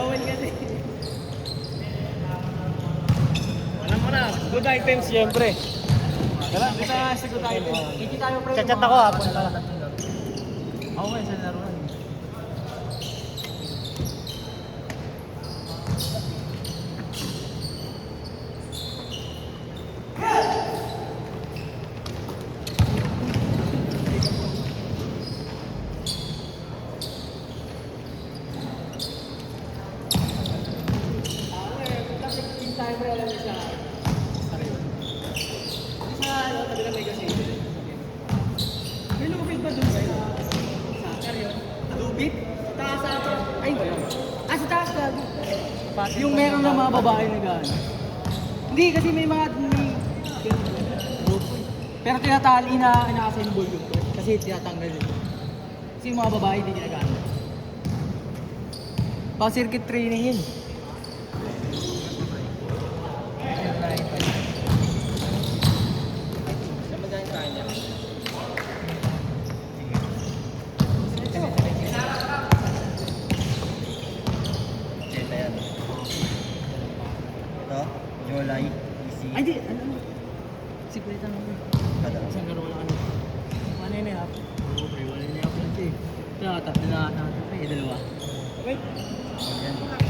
Joel kasi. Alam mo na, good items siyempre. Tara, kita sa good items. Hindi tayo pre. Chat-chat ako hapon pa. Ako nga sa laruan. Yung meron ng mga babae na gano'n. Hindi, kasi may mga group. Pero tinatali na ina-assemble yung to. Kasi tinatanggal yun. Kasi yung mga babae hindi ginagamit. Pang circuit training yun. Jolay, easy. Ay, di, ano? Sikulita lang ko. Isang gano'n wala ano. Ano yun eh, hap? Oo, pre, wala yun eh, hap lang siya eh. Kaya tatlo na natin, pre, dalawa. Okay?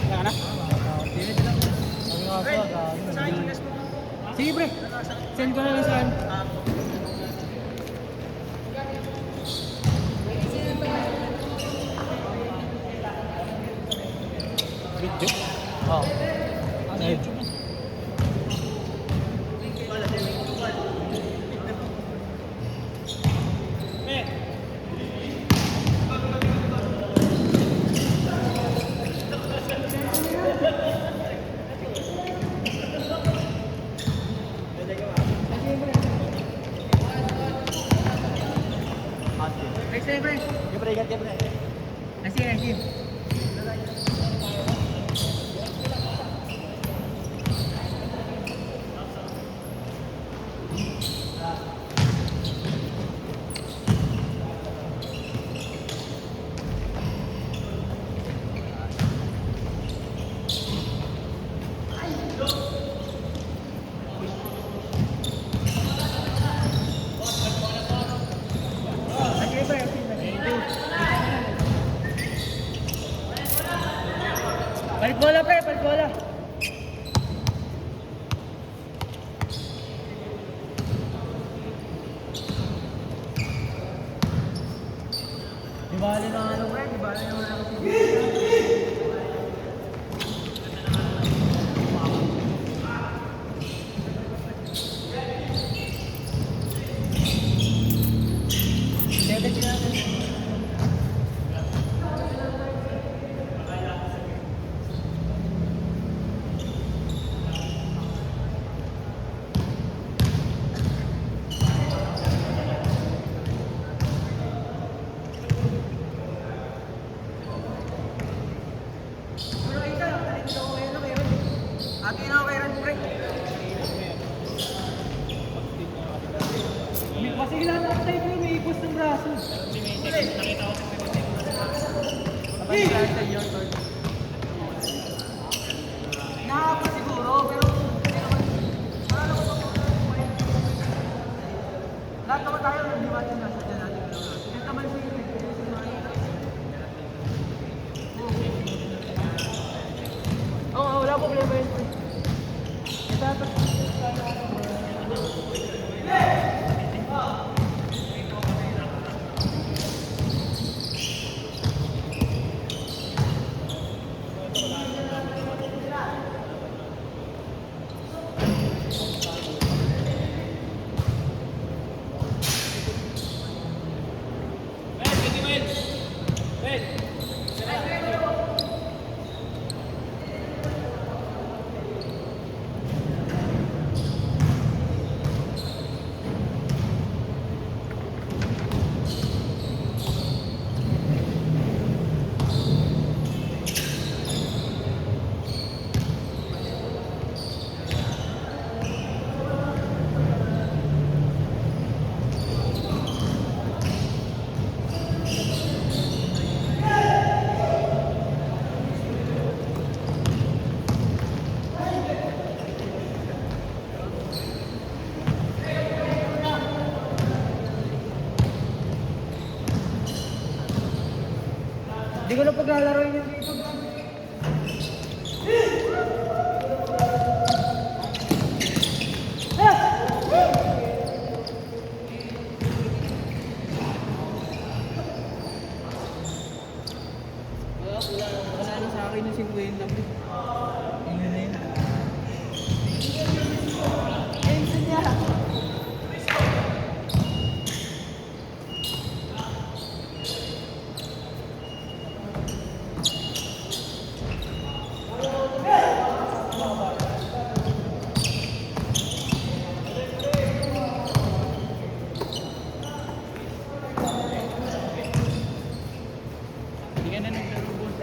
Wala ka na? Sige, dito lang. Sige, pre. Send ko na lang saan. Video? Oo. Sa YouTube. Sige. Balik bola, pre, balik bola. Di bali na ano, pre, di bali na ano. Sige lang, tayo bro, may ipos ng braso. Nakita ko nakapa siguro, pero lahat naman tayo, naliwat yung nasa dyan natin. Ito naman sige. Oo, wala problema yun. Ito. maglalaro yun dito. Wala na sa akin yung 50. Tingnan na yun. Ayun niya. Hindi ka na naglaro, boss.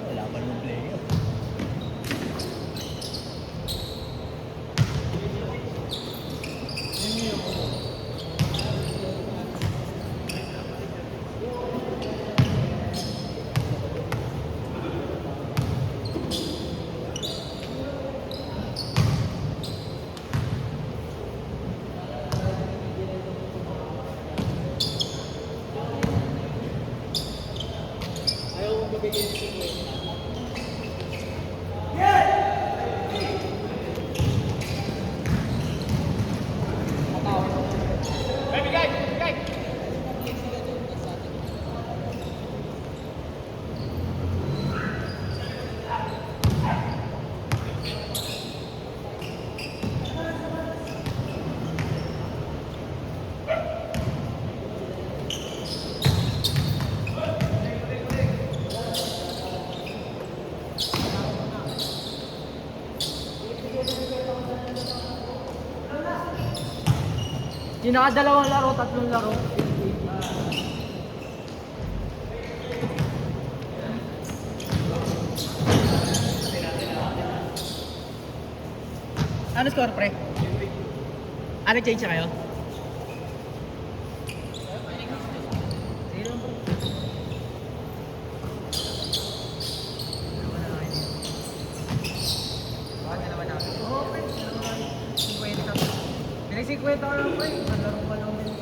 Wala pa naman player. Ayaw mo mabigay ng 50. Yung nakadalawang laro, tatlong laro. Ano score, pre? Ano change na kayo? Pinag-50 ka lang, pre. Nalaro ka lang din.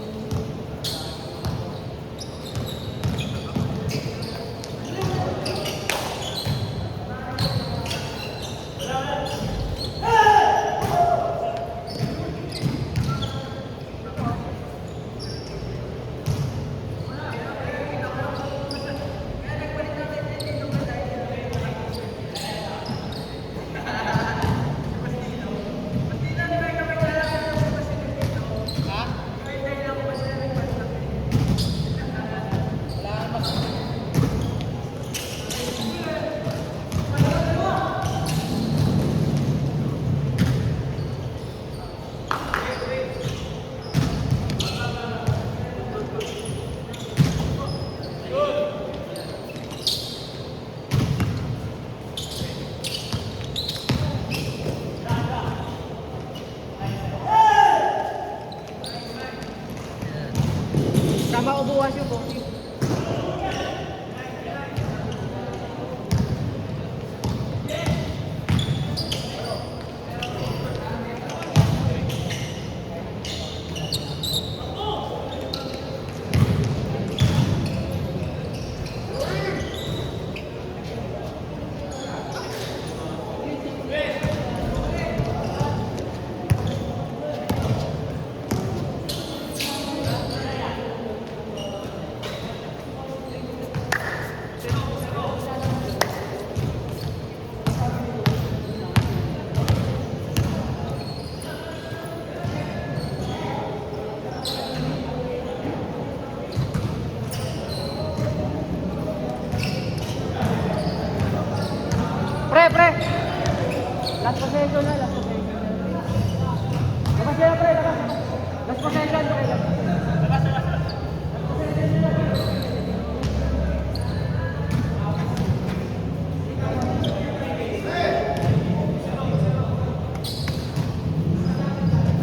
possession na, last possession na. Labas sila pre, labas. Last possession, pre.